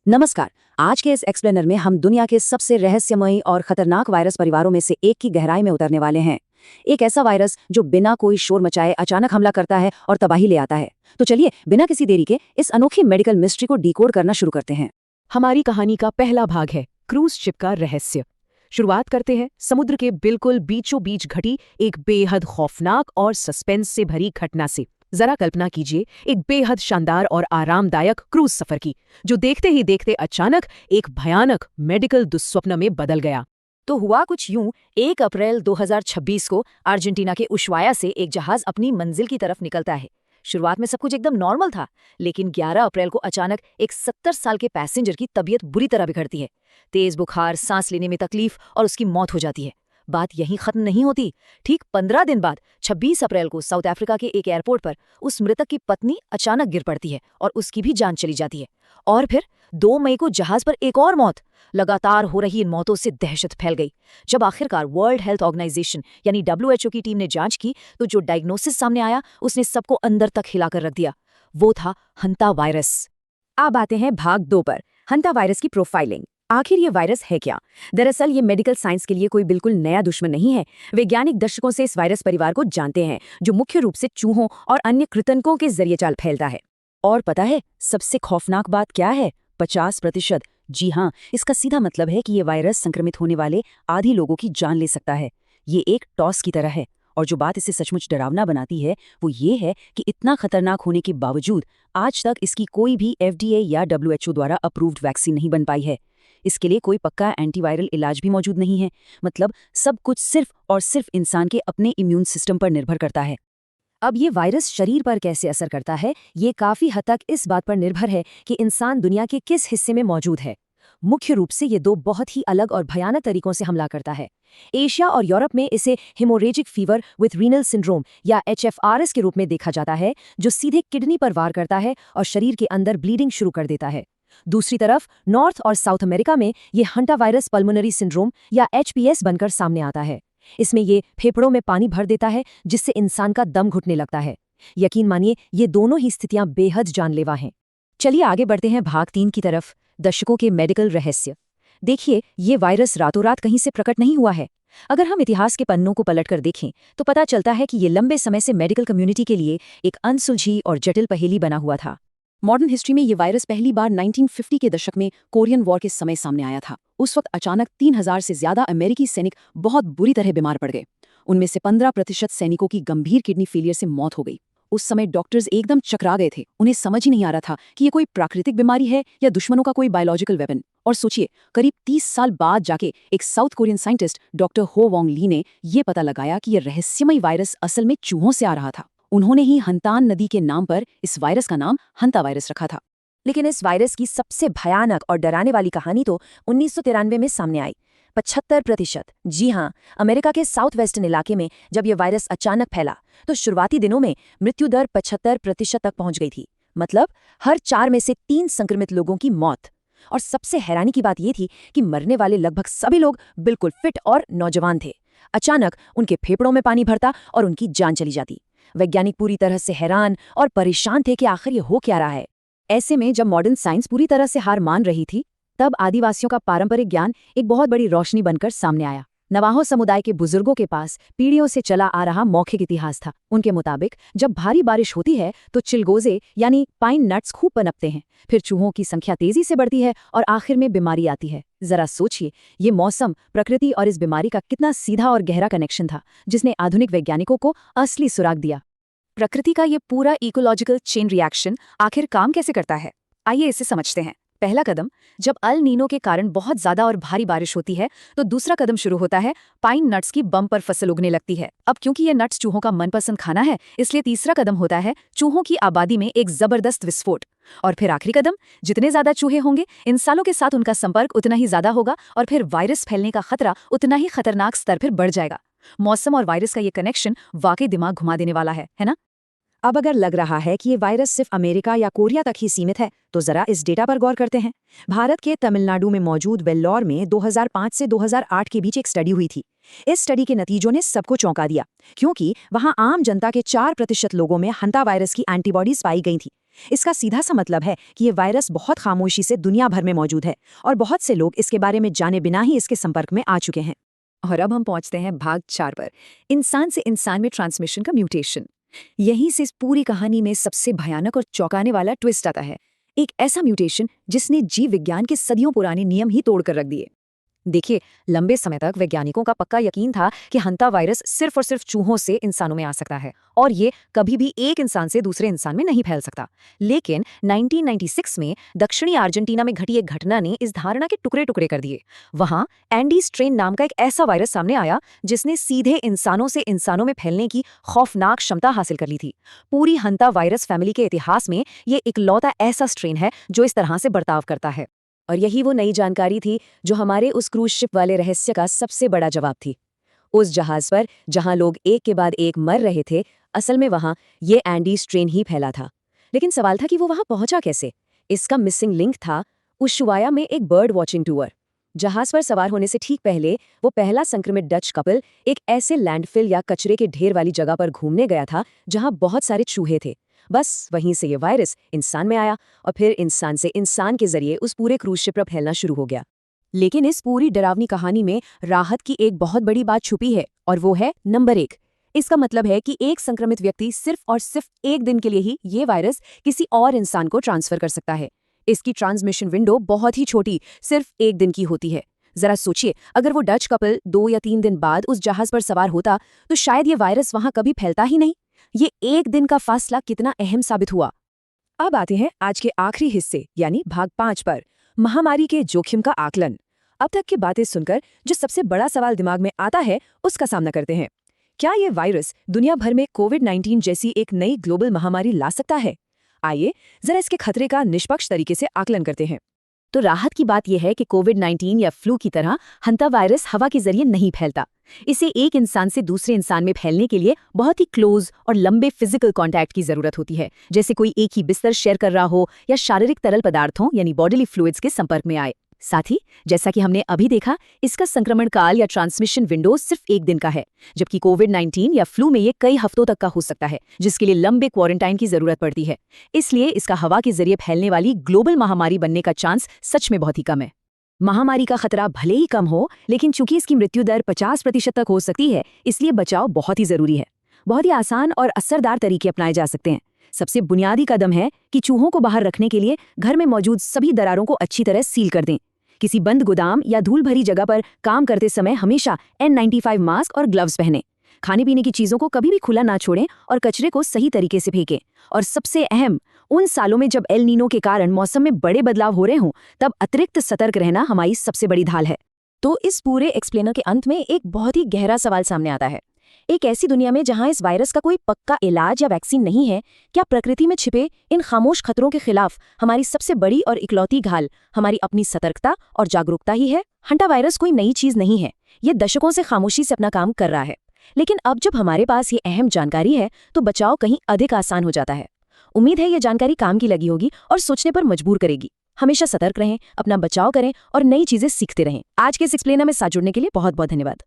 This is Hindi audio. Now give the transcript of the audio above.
नमस्कार। आज के इस एक्सप्लेनर में हम दुनिया के सबसे रहस्यमयी और खतरनाक वायरस परिवारों में से एक की गहराई में उतरने वाले हैं। एक ऐसा वायरस जो बिना कोई शोर मचाए अचानक हमला करता है और तबाही ले आता है। तो चलिए बिना किसी देरी के इस अनोखी मेडिकल मिस्ट्री को डिकोड करना शुरू करते हैं। हमारी कहानी का पहला भाग है क्रूज शिप का रहस्य। शुरुआत करते हैं समुद्र के बिल्कुल बीचों बीच घटी एक बेहद खौफनाक और सस्पेंस से भरी घटना से। जरा कल्पना कीजिए एक बेहद शानदार और आरामदायक क्रूज सफर की, जो देखते ही देखते अचानक एक भयानक मेडिकल दुस्वप्न में बदल गया। तो हुआ कुछ यूं, 1 अप्रैल 2026 को अर्जेंटीना के उशवाया से एक जहाज अपनी मंजिल की तरफ निकलता है। शुरुआत में सब कुछ एकदम नॉर्मल था, लेकिन 11 अप्रैल को अचानक एक 70 साल के पैसेंजर की तबीयत बुरी तरह बिगड़ती है। तेज बुखार, सांस लेने में तकलीफ और उसकी मौत हो जाती है। बात यहीं खत्म नहीं होती। ठीक 15 दिन बाद 26 अप्रैल को साउथ अफ्रीका के एक एयरपोर्ट पर उस मृतक की पत्नी अचानक गिर पड़ती है और उसकी भी जान चली जाती है। और फिर 2 मई को जहाज पर एक और मौत। लगातार हो रही इन मौतों से दहशत फैल गई। जब आखिरकार वर्ल्ड हेल्थ ऑर्गेनाइजेशन यानी WHO की टीम ने जांच की, तो जो डायग्नोसिस सामने आया उसने सबको अंदर तक हिलाकर रख दिया। वो था हंता वायरस। अब आते हैं भाग 2 पर, हंता वायरस की प्रोफाइलिंग। आखिर ये वायरस है क्या? दरअसल ये मेडिकल साइंस के लिए कोई बिल्कुल नया दुश्मन नहीं है। वैज्ञानिक दशकों से इस वायरस परिवार को जानते हैं, जो मुख्य रूप से चूहों और अन्य कृंतकों के जरिए चाल फैलता है। और पता है सबसे खौफनाक बात क्या है? 50%। जी हाँ, इसका सीधा मतलब है कि ये वायरस संक्रमित होने वाले आधी लोगों की जान ले सकता है। ये एक टॉस की तरह है। और जो बात इसे सचमुच डरावना बनाती है वो ये है कि इतना खतरनाक होने के बावजूद आज तक इसकी कोई भी FDA या WHO द्वारा अप्रूव्ड वैक्सीन नहीं बन पाई है। इसके लिए कोई पक्का एंटीवायरल इलाज भी मौजूद नहीं है। मतलब सब कुछ सिर्फ और सिर्फ इंसान के अपने इम्यून सिस्टम पर निर्भर करता है। अब ये वायरस शरीर पर कैसे असर करता है, ये काफी हद तक इस बात पर निर्भर है कि इंसान दुनिया के किस हिस्से में मौजूद है। मुख्य रूप से ये 2 बहुत ही अलग और भयानक तरीकों से हमला करता है। एशिया और यूरोप में इसे haemorrhagic fever with renal syndrome या HFRS के रूप में देखा जाता है, जो सीधे किडनी पर वार करता है और शरीर के अंदर ब्लीडिंग शुरू कर देता है। दूसरी तरफ नॉर्थ और साउथ अमेरिका में ये हंटा वायरस पल्मोनरी सिंड्रोम या HPS बनकर सामने आता है। इसमें ये फेफड़ों में पानी भर देता है, जिससे इंसान का दम घुटने लगता है। यकीन मानिए ये दोनों ही स्थितियां बेहद जानलेवा हैं। चलिए आगे बढ़ते हैं भाग 3 की तरफ, दशकों के मेडिकल रहस्य। देखिए, ये वायरस रातों रात कहीं से प्रकट नहीं हुआ है। अगर हम इतिहास के पन्नों को पलटकर देखें तो पता चलता है कि ये लंबे समय से मेडिकल कम्युनिटी के लिए एक अनसुलझी और जटिल पहेली बना हुआ था। मॉडर्न हिस्ट्री में ये वायरस पहली बार 1950 के दशक में कोरियन वॉर के समय सामने आया था। उस वक्त अचानक 3000 से ज्यादा अमेरिकी सैनिक बहुत बुरी तरह बीमार पड़ गए। उनमें से 15% सैनिकों की गंभीर किडनी फेलियर से मौत हो गई। उस समय डॉक्टर्स एकदम चकरा गए थे। उन्हें समझ ही नहीं आ रहा था कि ये कोई प्राकृतिक बीमारी है या दुश्मनों का कोई बायोलॉजिकल वेपन। और सोचिए, करीब 30 साल बाद जाके एक साउथ कोरियन साइंटिस्ट डॉक्टर हो वोंग ली ने ये पता लगाया कि यह रहस्यमय वायरस असल में चूहों से आ रहा था। उन्होंने ही हंतान नदी के नाम पर इस वायरस का नाम हंता वायरस रखा था। लेकिन इस वायरस की सबसे भयानक और डराने वाली कहानी तो 1993 में सामने आई। 75%। जी हाँ, अमेरिका के साउथ वेस्टर्न इलाके में जब यह वायरस अचानक फैला तो शुरुआती दिनों में मृत्यु दर 75% तक पहुंच गई थी। मतलब हर 4 में से 3 संक्रमित लोगों की मौत। और सबसे हैरानी की बात यह थी कि मरने वाले लगभग सभी लोग बिल्कुल फिट और नौजवान थे। अचानक उनके फेफड़ों में पानी भरता और उनकी जान चली जाती। वैज्ञानिक पूरी तरह से हैरान और परेशान थे कि आखिर ये हो क्या रहा है। ऐसे में जब मॉडर्न साइंस पूरी तरह से हार मान रही थी, तब आदिवासियों का पारंपरिक ज्ञान एक बहुत बड़ी रोशनी बनकर सामने आया। नवाहो समुदाय के बुजुर्गों के पास पीढ़ियों से चला आ रहा मौखिक इतिहास था। उनके मुताबिक जब भारी बारिश होती है तो चिलगोजे यानी पाइन नट्स खूब पनपते हैं, फिर चूहों की संख्या तेजी से बढ़ती है और आखिर में बीमारी आती है। जरा सोचिए, ये मौसम, प्रकृति और इस बीमारी का कितना सीधा और गहरा कनेक्शन था, जिसने आधुनिक वैज्ञानिकों को असली सुराग दिया। प्रकृति का ये पूरा इकोलॉजिकल चेन रिएक्शन आखिर काम कैसे करता है, आइए इसे समझते हैं। पहला कदम, जब अल नीनो के कारण बहुत ज्यादा और भारी बारिश होती है तो दूसरा कदम शुरू होता है, पाइन नट्स की बम्पर फसल उगने लगती है। अब क्योंकि ये नट्स चूहों का मनपसंद खाना है, इसलिए तीसरा कदम होता है चूहों की आबादी में एक जबरदस्त विस्फोट। और फिर आखिरी कदम, जितने ज्यादा चूहे होंगे, इंसानों के साथ उनका संपर्क उतना ही ज्यादा होगा और फिर वायरस फैलने का खतरा उतना ही खतरनाक स्तर पर बढ़ जाएगा। मौसम और वायरस का ये कनेक्शन वाकई दिमाग घुमा देने वाला है ना? अब अगर लग रहा है कि ये वायरस सिर्फ अमेरिका या कोरिया तक ही सीमित है, तो जरा इस डेटा पर गौर करते हैं। भारत के तमिलनाडु में मौजूद वेल्लोर में 2005 से 2008 के बीच एक स्टडी हुई थी। इस स्टडी के नतीजों ने सबको चौंका दिया, क्योंकि वहां आम जनता के 4% लोगों में हंता वायरस की एंटीबॉडीज पाई गई थी। इसका सीधा सा मतलब है कि ये वायरस बहुत खामोशी से दुनिया भर में मौजूद है और बहुत से लोग इसके बारे में जाने बिना ही इसके संपर्क में आ चुके हैं। और अब हम पहुंचते हैं भाग 4 पर, इंसान से इंसान में ट्रांसमिशन का म्यूटेशन। यहीं से इस पूरी कहानी में सबसे भयानक और चौंकाने वाला ट्विस्ट आता है। एक ऐसा म्यूटेशन जिसने जीव विज्ञान के सदियों पुराने नियम ही तोड़कर रख दिए। देखिए, लंबे समय तक वैज्ञानिकों का पक्का यकीन था कि हंता वायरस सिर्फ और सिर्फ चूहों से इंसानों में आ सकता है और ये कभी भी एक इंसान से दूसरे इंसान में नहीं फैल सकता। लेकिन 1996 में दक्षिणी अर्जेंटीना में घटी एक घटना ने इस धारणा के टुकड़े टुकड़े कर दिए। वहां एंडी स्ट्रेन नाम का एक ऐसा वायरस सामने आया जिसने सीधे इंसानों से इंसानों में फैलने की खौफनाक क्षमता हासिल कर ली थी। पूरी हंता वायरस फैमिली के इतिहास में ये इकलौता ऐसा स्ट्रेन है जो इस तरह से बर्ताव करता है। और यही वो नई जानकारी थी जो हमारे उस क्रूज शिप वाले रहस्य का सबसे बड़ा जवाब थी। उस जहाज पर जहां लोग एक के बाद एक मर रहे थे, असल में वहां ये एंडी स्ट्रेन ही फैला था। लेकिन सवाल था कि वो वहां पहुंचा कैसे। इसका मिसिंग लिंक था उशुआया में एक बर्ड वॉचिंग टूर। जहाज पर सवार होने से ठीक पहले वो पहला संक्रमित डच कपल एक ऐसे लैंडफिल या कचरे के ढेर वाली जगह पर घूमने गया था जहां बहुत सारे चूहे थे। बस वहीं से ये वायरस इंसान में आया और फिर इंसान से इंसान के जरिए उस पूरे क्रूज शिप पर फैलना शुरू हो गया। लेकिन इस पूरी डरावनी कहानी में राहत की एक बहुत बड़ी बात छुपी है और वो है नंबर 1। इसका मतलब है कि एक संक्रमित व्यक्ति सिर्फ और सिर्फ एक दिन के लिए ही ये वायरस किसी और इंसान को ट्रांसफर कर सकता है। इसकी ट्रांसमिशन विंडो बहुत ही छोटी, सिर्फ एक दिन की होती है। जरा सोचिए, अगर वो डच कपल 2 या 3 दिन बाद उस जहाज पर सवार होता तो शायद ये वायरस वहां कभी फैलता ही नहीं। ये एक दिन का फासला कितना अहम साबित हुआ। अब आते हैं आज के आखिरी हिस्से यानी भाग 5 पर, महामारी के जोखिम का आकलन। अब तक की बातें सुनकर जो सबसे बड़ा सवाल दिमाग में आता है उसका सामना करते हैं। क्या ये वायरस दुनिया भर में कोविड-19 जैसी एक नई ग्लोबल महामारी ला सकता है? आइए जरा इसके खतरे का निष्पक्ष तरीके से आकलन करते हैं। तो राहत की बात यह है कि कोविड-19 या फ्लू की तरह हंता वायरस हवा के जरिए नहीं फैलता। इसे एक इंसान से दूसरे इंसान में फैलने के लिए बहुत ही क्लोज और लंबे फिजिकल कांटेक्ट की जरूरत होती है, जैसे कोई एक ही बिस्तर शेयर कर रहा हो या शारीरिक तरल पदार्थों यानी बॉडीली फ्लूइड्स के संपर्क में आए। साथ ही जैसा कि हमने अभी देखा, इसका संक्रमण काल या ट्रांसमिशन विंडो सिर्फ एक दिन का है, जबकि कोविड-19 या फ्लू में ये कई हफ्तों तक का हो सकता है, जिसके लिए लंबे क्वारंटाइन की जरूरत पड़ती है। इसलिए इसका हवा के जरिए फैलने वाली ग्लोबल महामारी बनने का चांस सच में बहुत ही कम है। महामारी का खतरा भले ही कम हो, लेकिन चूंकि इसकी मृत्यु दर 50% तक हो सकती है, इसलिए बचाव बहुत ही जरूरी है। बहुत ही आसान और असरदार तरीके अपनाए जा सकते हैं। सबसे बुनियादी कदम है कि चूहों को बाहर रखने के लिए घर में मौजूद सभी दरारों को अच्छी तरह सील कर दें। किसी बंद गोदाम या धूल भरी जगह पर काम करते समय हमेशा N95 मास्क और ग्लव्स पहनें। खाने पीने की चीजों को कभी भी खुला ना छोड़ें और कचरे को सही तरीके से फेंकें। और सबसे अहम, उन सालों में जब एल नीनो के कारण मौसम में बड़े बदलाव हो रहे हों, तब अतिरिक्त सतर्क रहना हमारी सबसे बड़ी ढाल है। तो इस पूरे एक्सप्लेनर के अंत में एक बहुत ही गहरा सवाल सामने आता है। एक ऐसी दुनिया में जहां इस वायरस का कोई पक्का इलाज या वैक्सीन नहीं है, क्या प्रकृति में छिपे इन खामोश खतरों के खिलाफ हमारी सबसे बड़ी और इकलौती घाल हमारी अपनी सतर्कता और जागरूकता ही है? हंटा वायरस कोई नई चीज नहीं है, ये दशकों से खामोशी से अपना काम कर रहा है। लेकिन अब जब हमारे पास ये अहम जानकारी है तो बचाव कहीं अधिक आसान हो जाता है। उम्मीद है ये जानकारी काम की लगी होगी और सोचने पर मजबूर करेगी। हमेशा सतर्क रहें, अपना बचाव करें और नई चीजें सीखते रहें। आज के इस एक्सप्लेनर में साथ जुड़ने के लिए बहुत बहुत धन्यवाद।